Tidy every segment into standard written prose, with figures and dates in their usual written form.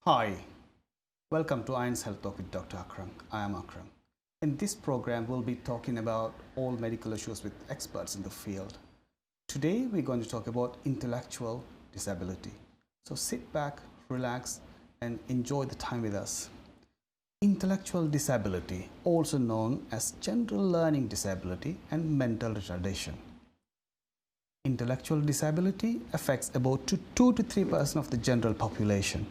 Hi, welcome to Iron's Health Talk with Dr. Akram. I am Akram. In this program, we'll be talking about all medical issues with experts in the field. Today, we're going to talk about intellectual disability. So sit back, relax, and enjoy the time with us. Intellectual disability, also known as general learning disability and mental retardation. Intellectual disability affects about 2 to 3% of the general population.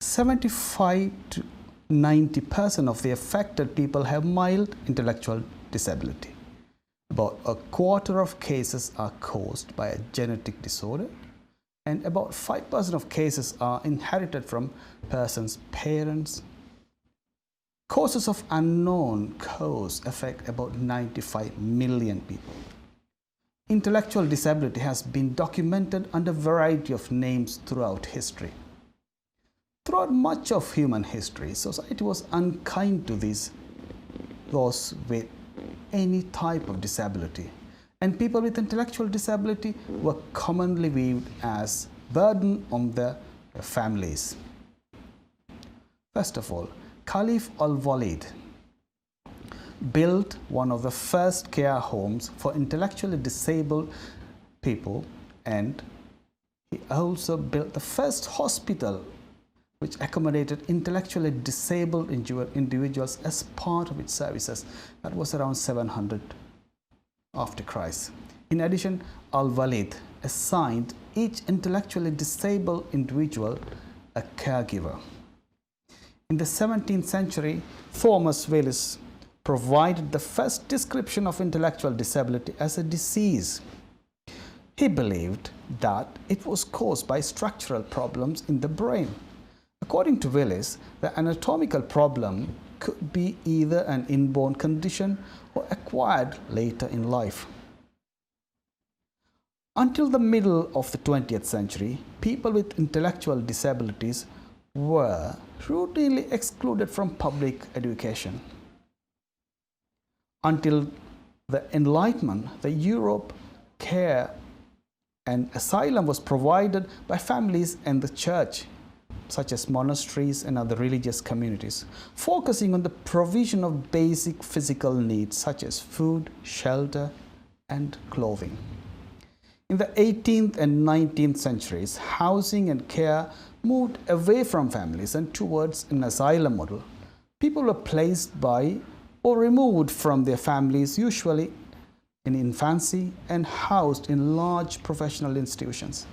75 to 90% of the affected people have mild intellectual disability. About a quarter of cases are caused by a genetic disorder, and about 5% of cases are inherited from person's parents. Causes of unknown cause affect about 95 million people. Intellectual disability has been documented under a variety of names throughout history. Throughout much of human history, society was unkind to those with any type of disability, and people with intellectual disability were commonly viewed as burden on their families. First of all, Caliph Al-Walid built one of the first care homes for intellectually disabled people, and he also built the first hospital which accommodated intellectually disabled individuals as part of its services. That was around 700 after Christ. In addition, Al-Walid assigned each intellectually disabled individual a caregiver. In the 17th century, Thomas Wallace provided the first description of intellectual disability as a disease. He believed that it was caused by structural problems in the brain. According to Wallace, the anatomical problem could be either an inborn condition or acquired later in life. Until the middle of the 20th century, people with intellectual disabilities were routinely excluded from public education. Until the Enlightenment, the Europe care and asylum was provided by families and the church, such as monasteries and other religious communities, focusing on the provision of basic physical needs such as food, shelter, and clothing. In the 18th and 19th centuries, housing and care moved away from families and towards an asylum model. People were placed by or removed from their families, usually in infancy, and housed in large professional institutions.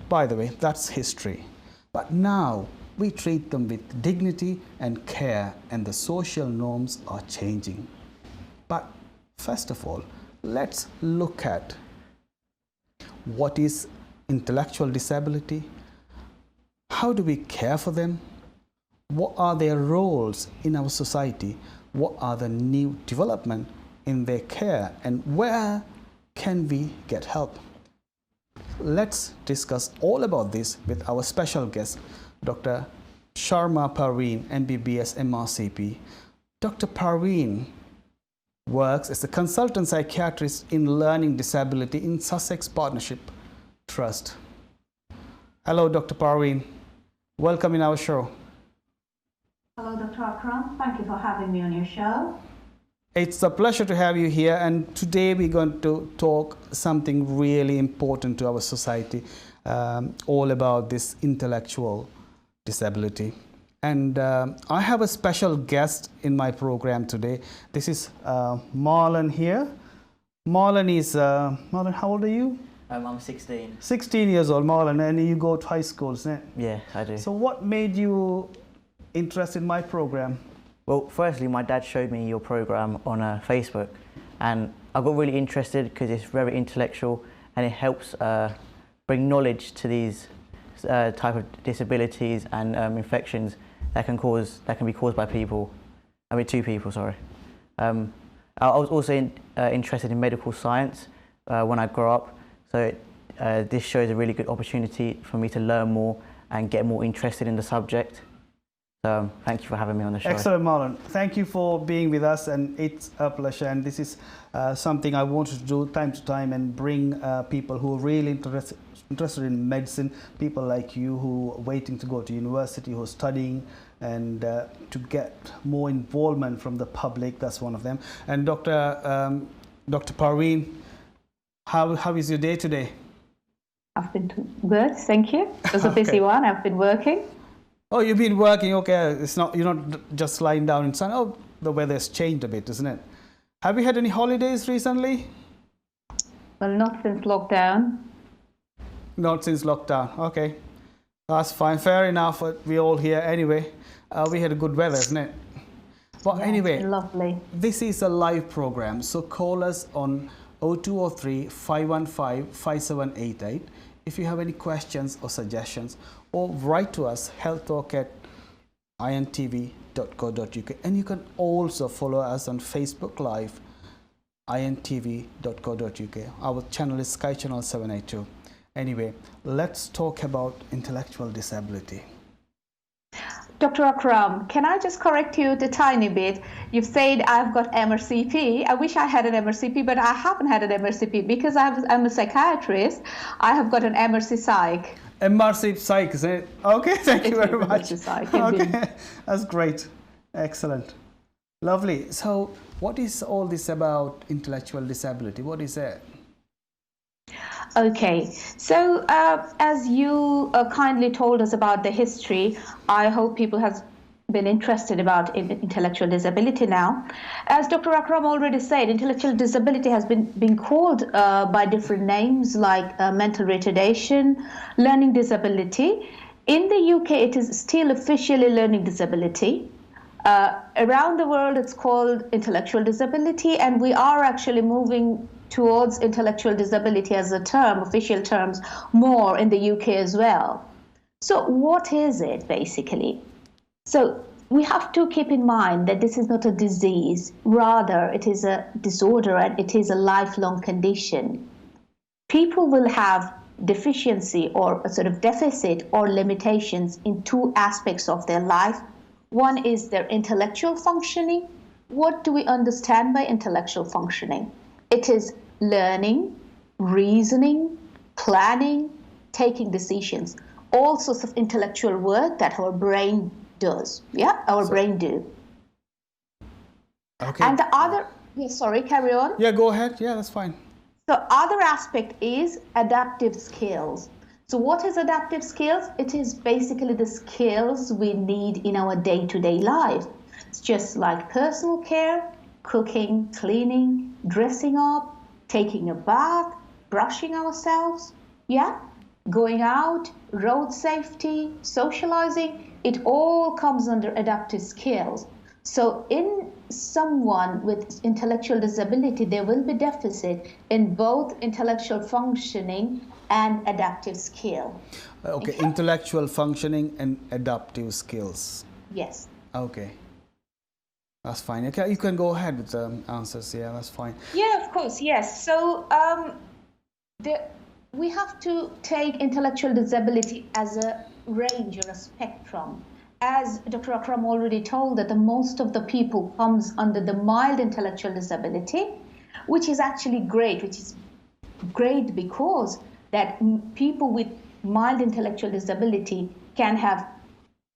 By the way, that's history. But now we treat them with dignity and care, and the social norms are changing. But first of all, let's look at what is intellectual disability, how do we care for them, what are their roles in our society, what are the new developments in their care, and where can we get help. Let's discuss all about this with our special guest, Dr. Shama Parveen, MBBS MRCP. Dr. Parveen works as a consultant psychiatrist in learning disability in Sussex Partnership Trust. Hello, Dr. Parveen. Welcome in our show. Hello, Dr. Akram. Thank you for having me on your show. It's a pleasure to have you here, and today we're going to talk something really important to our society, all about this intellectual disability. And I have a special guest in my program today. This is Marlon here. Marlon is, Marlon, how old are you? I'm 16. 16 years old, Marlon, and you go to high school, isn't it? Yeah, I do. So what made you interested in my program? Well, firstly, my dad showed me your program on Facebook, and I got really interested because it's very intellectual and it helps bring knowledge to these type of disabilities and infections that can be caused by people. Two people, sorry. I was also interested in medical science when I grew up, so this shows a really good opportunity for me to learn more and get more interested in the subject. So thank you for having me on the show. Excellent, Marlon. Thank you for being with us, and it's a pleasure. And this is something I wanted to do time to time and bring people who are really interested in medicine, people like you who are waiting to go to university, who are studying, and to get more involvement from the public. That's one of them. And Dr. Parveen, how is your day today? I've been good, thank you. It was a busy one. I've been working. Oh, you've been working. Okay, you're not just lying down in sun. Oh, the weather's changed a bit, isn't it? Have you had any holidays recently? Well, not since lockdown. Not since lockdown. Okay, that's fine. Fair enough. We're all here anyway. We had a good weather, isn't it? But anyway, it's been lovely. This is a live program, so call us on 0203 515 5788 if you have any questions or suggestions, or write to us healthtalk@intv.co.uk, and you can also follow us on Facebook Live, intv.co.uk. Our channel is Sky Channel 782. Anyway, let's talk about intellectual disability. Dr. Akram, can I just correct you a tiny bit? You've said I've got MRCP. I wish I had an MRCP, but I haven't had an MRCP because I'm a psychiatrist. I have got an MRC Psych. MRC Psych, is it? Okay, thank you very much. Psych, okay, that's great. Excellent. Lovely. So what is all this about intellectual disability? What is it? Okay, so as you kindly told us about the history, I hope people have been interested about intellectual disability now. As Dr. Akram already said, intellectual disability has been called by different names like mental retardation, learning disability. In the UK, it is still officially learning disability. Around the world, it's called intellectual disability, and we are actually moving towards intellectual disability as a term, official terms, more in the UK as well. So what is it basically? So we have to keep in mind that this is not a disease, rather it is a disorder and it is a lifelong condition. People will have deficiency or a sort of deficit or limitations in two aspects of their life. One is their intellectual functioning. What do we understand by intellectual functioning? It is learning, reasoning, planning, taking decisions, all sorts of intellectual work that our brain does. Yeah, our brain do. Okay. And the other, sorry, carry on. Yeah, go ahead. Yeah, that's fine. The other aspect is adaptive skills. So what is adaptive skills? It is basically the skills we need in our day-to-day life. It's just like personal care, cooking, cleaning, dressing up, taking a bath, brushing ourselves, going out, road safety, socializing. It all comes under adaptive skills. So in someone with intellectual disability, there will be deficit in both intellectual functioning and adaptive skill. Okay, intellectual functioning and adaptive skills. Yes. Okay. That's fine. Okay, you can go ahead with the answers. Yeah, that's fine. Yeah, of course, yes. So we have to take intellectual disability as a range or a spectrum. As Dr. Akram already told, that the most of the people comes under the mild intellectual disability, which is actually great, because that people with mild intellectual disability can have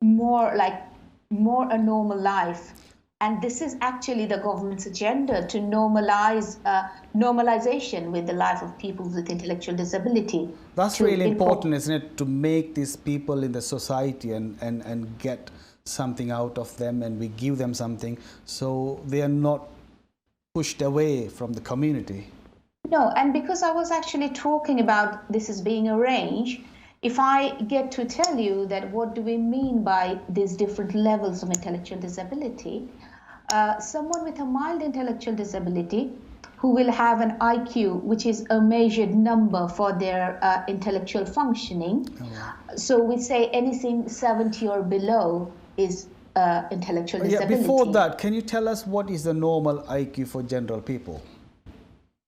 more a normal life. And this is actually the government's agenda to normalize normalization with the life of people with intellectual disability. That's really important, isn't it? To make these people in the society and get something out of them, and we give them something so they are not pushed away from the community. No, and because I was actually talking about this as being a range, if I get to tell you that what do we mean by these different levels of intellectual disability, someone with a mild intellectual disability who will have an IQ, which is a measured number for their intellectual functioning. Oh. So we say anything 70 or below is intellectual disability. Before that, can you tell us what is the normal IQ for general people?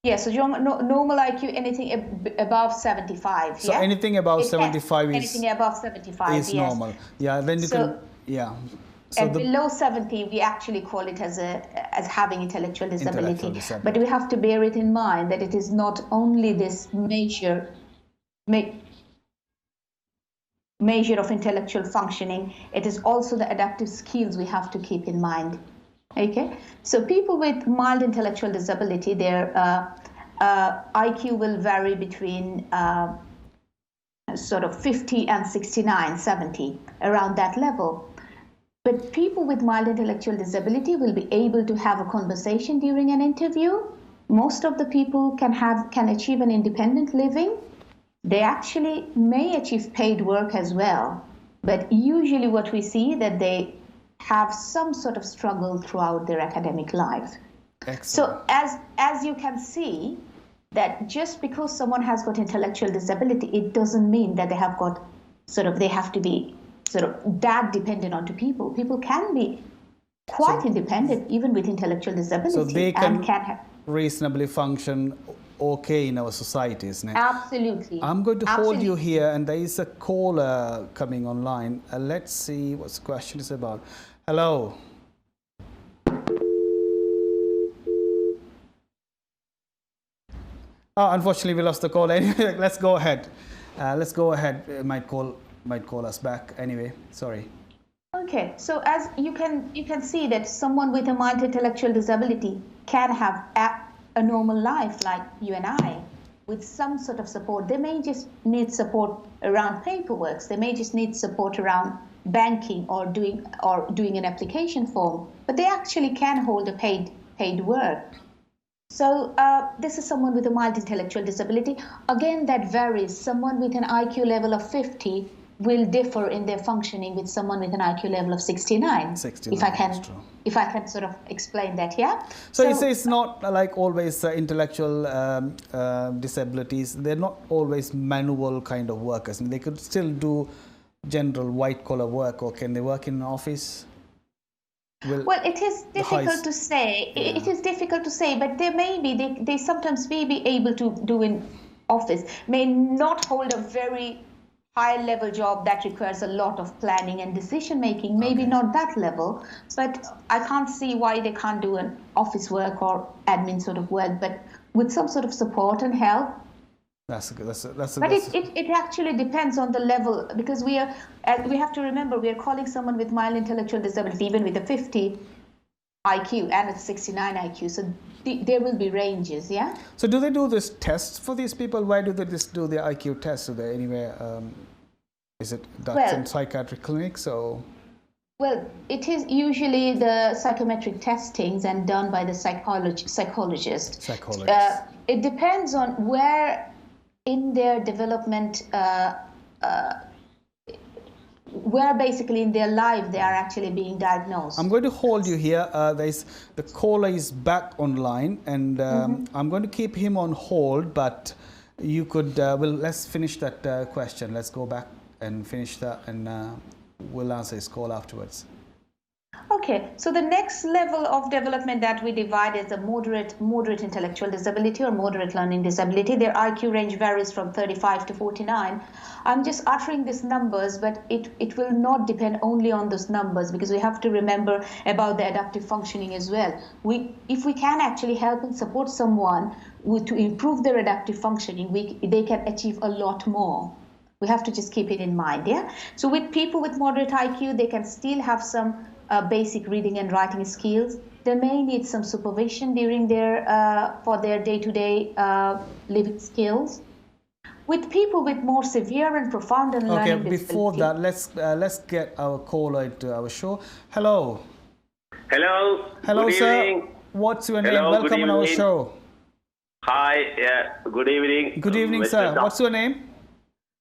Yeah, so normal IQ, anything above 75. So anything above 75 anything above 75 is normal. Yeah, then you can Yeah. So And below 70, we actually call it as having intellectual disability. Intellectual disability. But we have to bear it in mind that it is not only this measure of intellectual functioning, it is also the adaptive skills we have to keep in mind. Okay, so people with mild intellectual disability, their IQ will vary between sort of 50 and 69, 70, around that level. But people with mild intellectual disability will be able to have a conversation during an interview. Most of the people can achieve an independent living. They actually may achieve paid work as well. But usually what we see that they have some sort of struggle throughout their academic life. Excellent. So as you can see, that just because someone has got intellectual disability, it doesn't mean that they have to be sort of that dependent onto people. People can be quite independent even with intellectual disability. So they can have reasonably function okay in our society, isn't it? Absolutely. I'm going to hold you here, and there is a caller coming online. Let's see what the question is about. Hello. Oh, unfortunately, we lost the call. Anyway, let's go ahead. It might call us back. Anyway, sorry. Okay, so as you can see that someone with a mild intellectual disability can have a normal life like you and I, with some sort of support. They may just need support around paperwork. They may just need support around banking or doing an application form. But they actually can hold a paid work. So this is someone with a mild intellectual disability. Again, that varies. Someone with an IQ level of 50 will differ in their functioning with someone with an IQ level of 69. 69, if I can sort of explain that, yeah? So you say it's not like always intellectual disabilities. They're not always manual kind of workers. They could still do general white-collar work, or can they work in an office? Well, it is difficult to say. Yeah. It is difficult to say, but they sometimes may be able to do in office, may not hold a very high-level job that requires a lot of planning and decision-making, maybe not that level, but I can't see why they can't do an office work or admin sort of work, but with some sort of support and help. It actually depends on the level, because we have to remember we are calling someone with mild intellectual disability even with a 50 IQ and a 69 IQ, so there will be ranges, yeah. So do they do this tests for these people? Why do they just do the IQ tests? Are they anywhere? Is it in psychiatric clinics or? Well, it is usually the psychometric testings and done by the psychologist. It depends on where in their development, where basically in their life they are actually being diagnosed. I'm going to hold you here. The caller is back online, and I'm going to keep him on hold, but you could, let's finish that question. Let's go back and finish that, and we'll answer his call afterwards. Okay, so the next level of development that we divide is a moderate intellectual disability or moderate learning disability. Their IQ range varies from 35 to 49. I'm just uttering these numbers, but it will not depend only on those numbers, because we have to remember about the adaptive functioning as well. If we can actually help and support someone to improve their adaptive functioning, they can achieve a lot more. We have to just keep it in mind, yeah? So with people with moderate IQ, they can still have some basic reading and writing skills. They may need some supervision during for their day-to-day living skills. With people with more severe and profound and learning disability. Before that, let's get our caller into our show. Hello. Hello. Hello, good sir. Evening. What's your name? Welcome on our show. Hi. Yeah. Good evening. Good evening, sir. What's your name?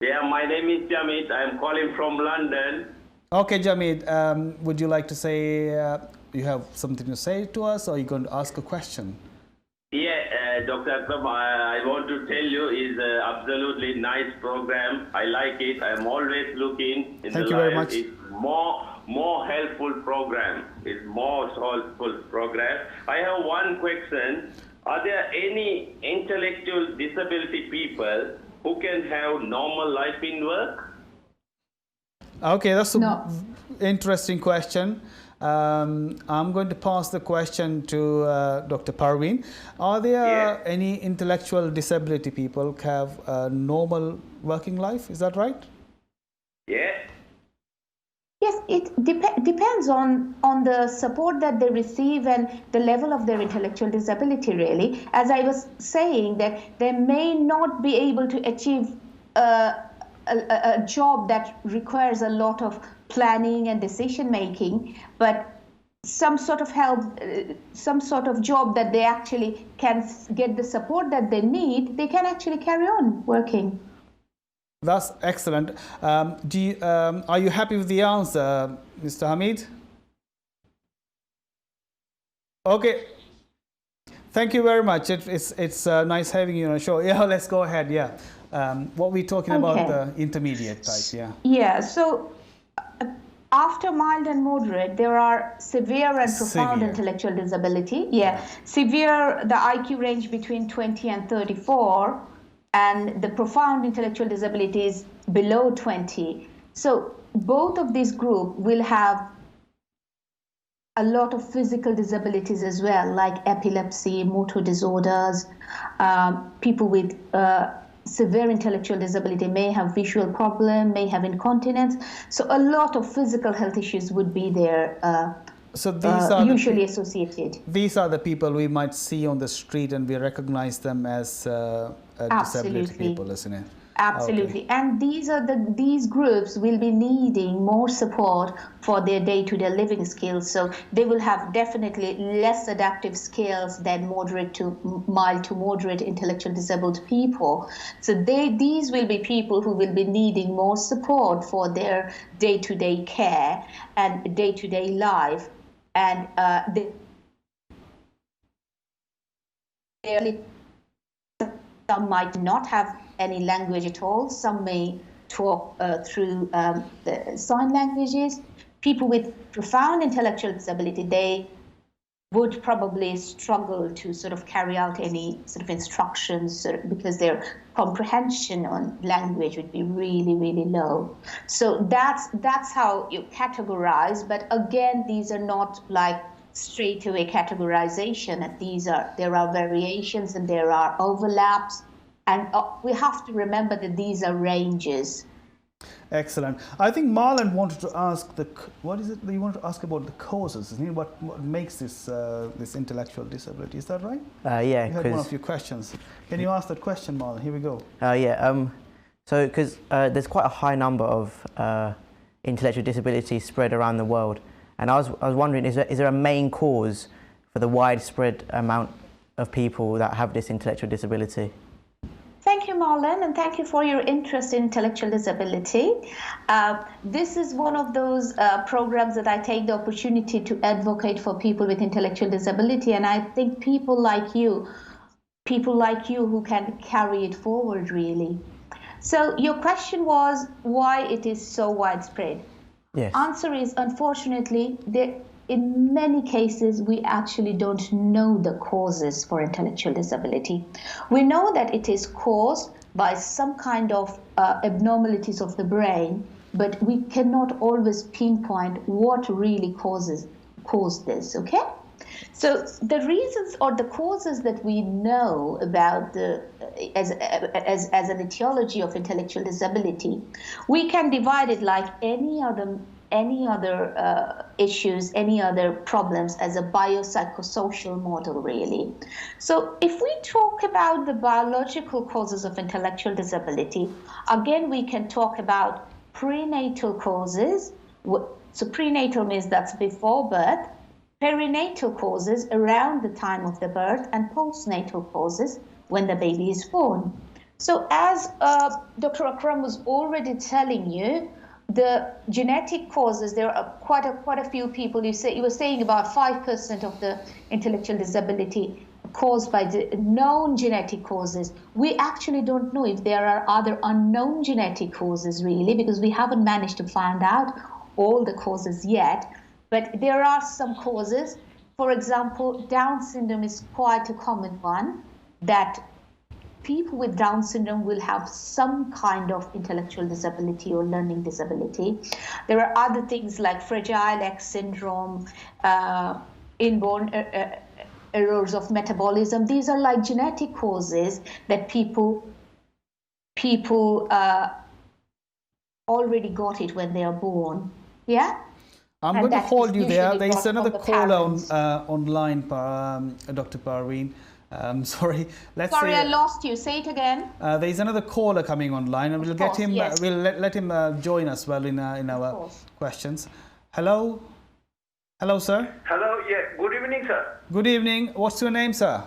Yeah, my name is Jamit. I'm calling from London. Okay, Jamid, would you like to say, you have something to say to us, or are you going to ask a question? Yeah, Dr. Akram, I want to tell you, it's an absolutely nice program. I like it. I'm always looking in Thank the you very much. It's more helpful program. It's more helpful program. I have one question. Are there any intellectual disability people who can have normal life in work? Okay, that's an No. interesting question. I'm going to pass the question to Dr. Parveen. Are there Yes. any intellectual disability people have a normal working life? Is that right? Yes. Yes, it depends on the support that they receive and the level of their intellectual disability, really. As I was saying, that they may not be able to achieve a job that requires a lot of planning and decision making, but some sort of help, some sort of job that they actually can get the support that they need, they can actually carry on working. That's excellent. Are you happy with the answer, Mr. Hamid? Okay. Thank you very much. It's nice having you on the show. Yeah, let's go ahead. Yeah. What we're talking about, Okay. the intermediate type. Yeah. Yeah, so after mild and moderate, there are severe and profound Severe. intellectual disability. Yeah, severe, the IQ range between 20 and 34, and the profound intellectual disability is below 20. So both of these groups will have a lot of physical disabilities as well, like epilepsy, motor disorders. People with severe intellectual disability may have visual problem, may have incontinence. So a lot of physical health issues would be there, So these are usually associated. These are the people we might see on the street, and we recognize them as disability Absolutely. people, isn't it? Absolutely. And these groups will be needing more support for their day-to-day living skills. So they will have definitely less adaptive skills than moderate to mild to moderate intellectual disabled people. So these will be people who will be needing more support for their day-to-day care and day-to-day life. And some might not have any language at all. Some may talk through the sign languages. People with profound intellectual disability, they would probably struggle to sort of carry out any sort of instructions because their comprehension on language would be really, really low. So that's how you categorize. But again, these are not like straightaway categorization. There are variations and there are overlaps. And we have to remember that these are ranges. Excellent. I think Marlon wanted to ask what is it that you want to ask about the causes? Isn't it? What makes this intellectual disability? Is that right? Yeah. You had one of your questions. Can you ask that question, Marlon? Here we go. Yeah. So because there's quite a high number of intellectual disabilities spread around the world, and I was wondering, is there a main cause for the widespread amount of people that have this intellectual disability? Thank you, Marlon, and thank you for your interest in intellectual disability. This is one of those programs that I take the opportunity to advocate for people with intellectual disability, and I think people like you who can carry it forward, really. So your question was why it is so widespread. Yes. Answer is, unfortunately, in many cases, we actually don't know the causes for intellectual disability. We know that it is caused by some kind of abnormalities of the brain, but we cannot always pinpoint what really caused this, okay? So the reasons or the causes that we know about as an etiology of intellectual disability, we can divide it like any other issues, any other problems as a biopsychosocial model, really. So if we talk about the biological causes of intellectual disability, again, we can talk about prenatal causes. So prenatal means that's before birth, perinatal causes around the time of the birth, and postnatal causes when the baby is born. So as Dr. Akram was already telling you, the genetic causes, there are quite a few people. You were saying about 5% of the intellectual disability caused by the known genetic causes. We actually don't know if there are other unknown genetic causes, really, because we haven't managed to find out all the causes yet. But there are some causes. For example, Down syndrome is quite a common one that people with Down syndrome will have some kind of intellectual disability or learning disability. There are other things like Fragile X syndrome, inborn errors of metabolism. These are like genetic causes that people already got it when they are born. Yeah. I'm And going to that hold is you there. usually There is brought from another the caller parents. online, Dr. Parveen. Sorry. Let's Sorry, see. I lost you. Say it again. There is another caller coming online, and we'll get course, him. yes. We'll let him join us well in our course. questions. Hello, hello, sir. Hello, yeah, good evening, sir. Good evening. What's your name, sir?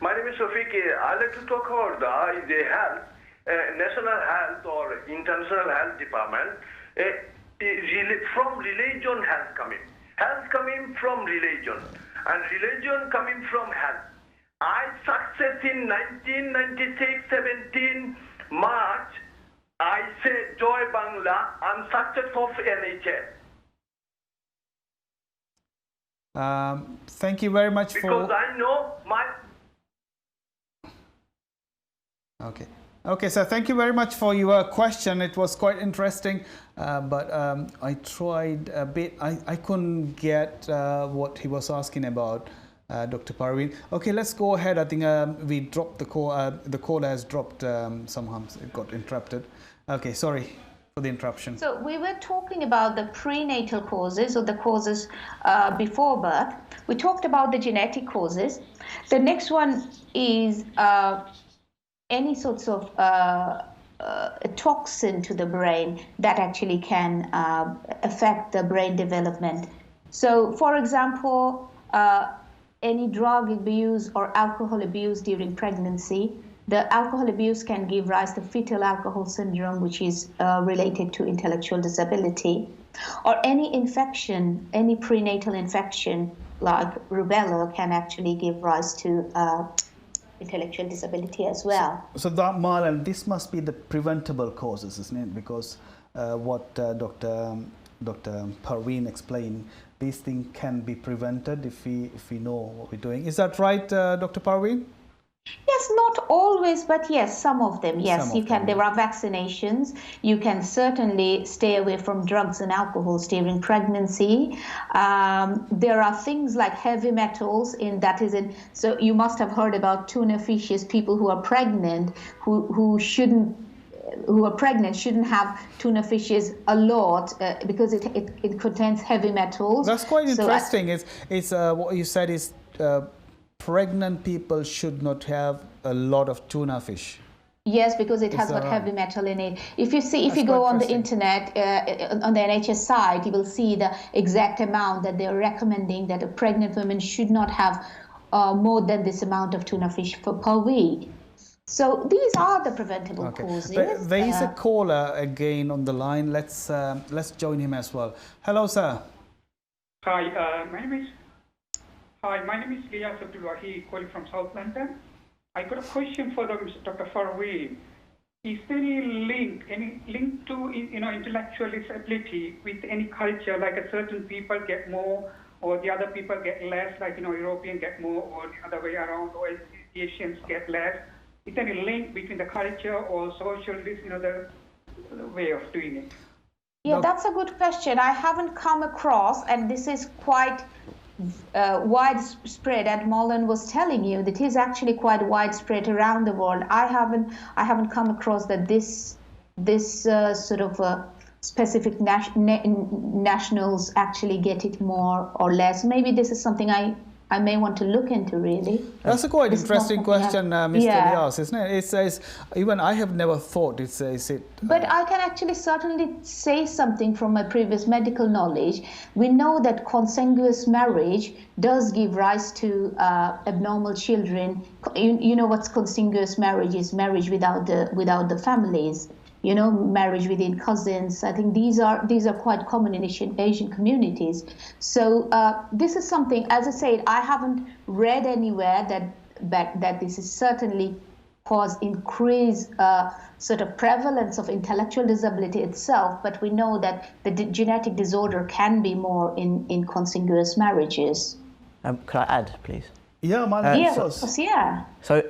My name is Sofiq. I'd like to talk about the health, national health or international health department. From religion health coming from religion, and religion coming from health. I success in 1996, 17 March. I say Joy Bangla. I'm success of NHS. Thank you very much Because for. I know my. Okay. Okay, sir. Thank you very much for your question. It was quite interesting, but I tried a bit. I couldn't get what he was asking about, Dr. Parveen. Okay, let's go ahead. I think we dropped the call. The call has dropped somehow. It got interrupted. Okay, sorry for the interruption. So we were talking about the prenatal causes or the causes before birth. We talked about the genetic causes. The next one is any sorts of a toxin to the brain that actually can affect the brain development. So, for example, any drug abuse or alcohol abuse during pregnancy. The alcohol abuse can give rise to fetal alcohol syndrome, which is related to intellectual disability, or any infection, any prenatal infection like rubella can actually give rise to intellectual disability as well. So that, Marlon, this must be the preventable causes, isn't it? Because what Dr. Parveen explained, these things can be prevented if we know what we're doing. Is that right, Dr. Parveen? Yes, not always, but yes, some of them. Yes, Some you of can. them. There are vaccinations. You can certainly stay away from drugs and alcohols during pregnancy. There are things like heavy metals so you must have heard about tuna fishes. People who are pregnant who are pregnant shouldn't have tuna fishes a lot because it contains heavy metals. That's quite So interesting. It's what you said is pregnant people should not have a lot of tuna fish. Yes, because it has that got right? heavy metal in it. If you That's go quite on the interesting. internet, on the NHS site, you will see the exact amount that they're recommending that a pregnant woman should not have more than this amount of tuna fish per week. So these are the preventable causes. There is a caller again on the line. Let's join him as well. Hello, sir. Hi, my name is Lias Abdul Wahid, calling from South London. I got a question for Dr. Parveen. Is there any link to intellectual disability with any culture, like a certain people get more or the other people get less, like European get more or the other way around, or Asians get less? Is there any link between the culture or social, the way of doing it? Yeah, that's a good question. I haven't come across, and this is quite widespread. And Molan was telling you that is actually quite widespread around the world. I haven't come across that this sort of specific nationals actually get it more or less. Maybe this is something I may want to look into, really. That's a quite interesting question, Mr. Yeah. Lias, isn't it? It says, even I have never thought it says it. But I can actually certainly say something from my previous medical knowledge. We know that consanguineous marriage does give rise to abnormal children. You know what's consanguineous marriage is? Marriage without the families. Marriage within cousins. I think these are quite common in Asian communities. So this is something, as I said, I haven't read anywhere that this is certainly cause increased sort of prevalence of intellectual disability itself, but we know that the genetic disorder can be more in consanguineous marriages. Could I add, please? Yeah, man. Yeah, of course, yeah. So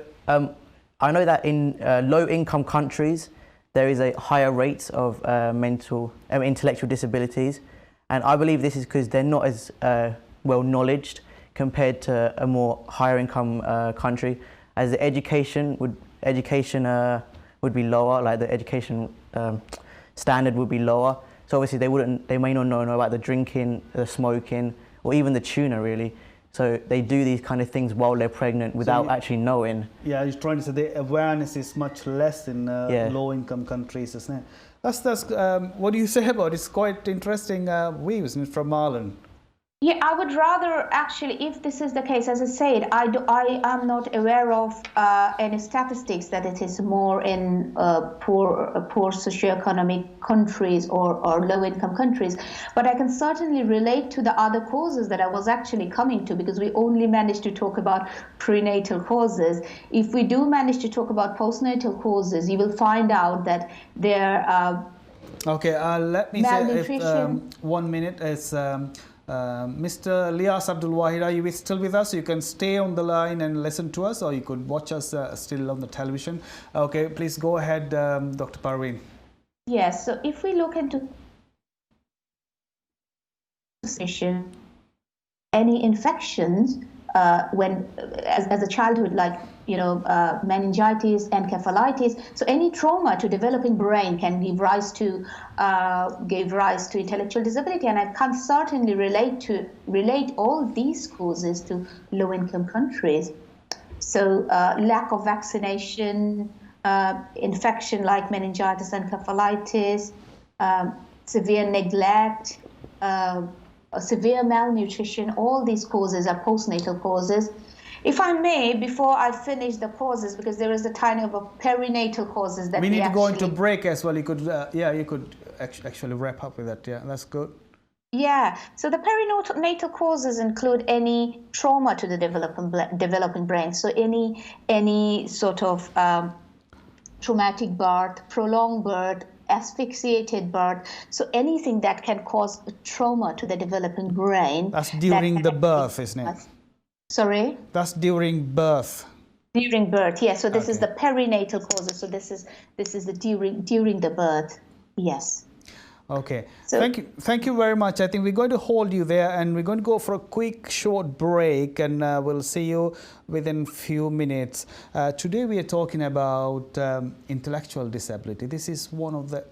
I know that in low-income countries, there is a higher rate of intellectual disabilities, and I believe this is because they're not as well knowledged compared to a more higher income country, as the education would be lower, like the education standard would be lower. So obviously they may not know about the drinking, the smoking, or even the tuna really. So they do these kind of things while they're pregnant without actually knowing. Yeah, you're trying to say the awareness is much less in low-income countries, isn't it? That's what do you say about it? It's quite interesting views from Marlon. Yeah, I would rather actually, if this is the case, as I said, I am not aware of any statistics that it is more in poor socioeconomic countries or low-income countries, but I can certainly relate to the other causes that I was actually coming to, because we only managed to talk about prenatal causes. If we do manage to talk about postnatal causes, you will find out that there okay, let me say malnutrition. 1 minute is. Mr. Lias Abdul Wahid, are you still with us? You can stay on the line and listen to us, or you could watch us still on the television. Okay, please go ahead, Dr. Parveen. Yes, so if we look into any infections when as a childhood, like meningitis, encephalitis, so any trauma to developing brain can give rise to intellectual disability, and I can certainly relate all these causes to low-income countries. So lack of vaccination, infection like meningitis, encephalitis, severe neglect, severe malnutrition, all these causes are postnatal causes. If I may, before I finish the causes, because there is a tiny of a perinatal causes that we need to go into break as well. You could, you could actually wrap up with that. Yeah, that's good. Yeah, so the perinatal causes include any trauma to the developing brain. So any sort of traumatic birth, prolonged birth, asphyxiated birth, so anything that can cause trauma to the developing brain. That's during the birth, isn't it? Sorry? That's during birth. During birth, yes. So this is the perinatal causes. So this is the during the birth. Yes. Okay. So, thank you very much. I think we're going to hold you there, and we're going to go for a quick short break, and we'll see you within few minutes. Today we are talking about intellectual disability. This is one of the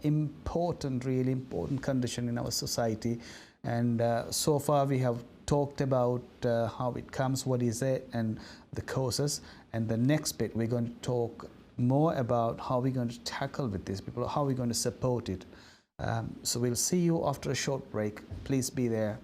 really important condition in our society, and so far we have talked about how it comes, what is it, and the causes. And the next bit we're going to talk more about how we're going to tackle with these people, how we're going to support it. So we'll see you after a short break. Please be there.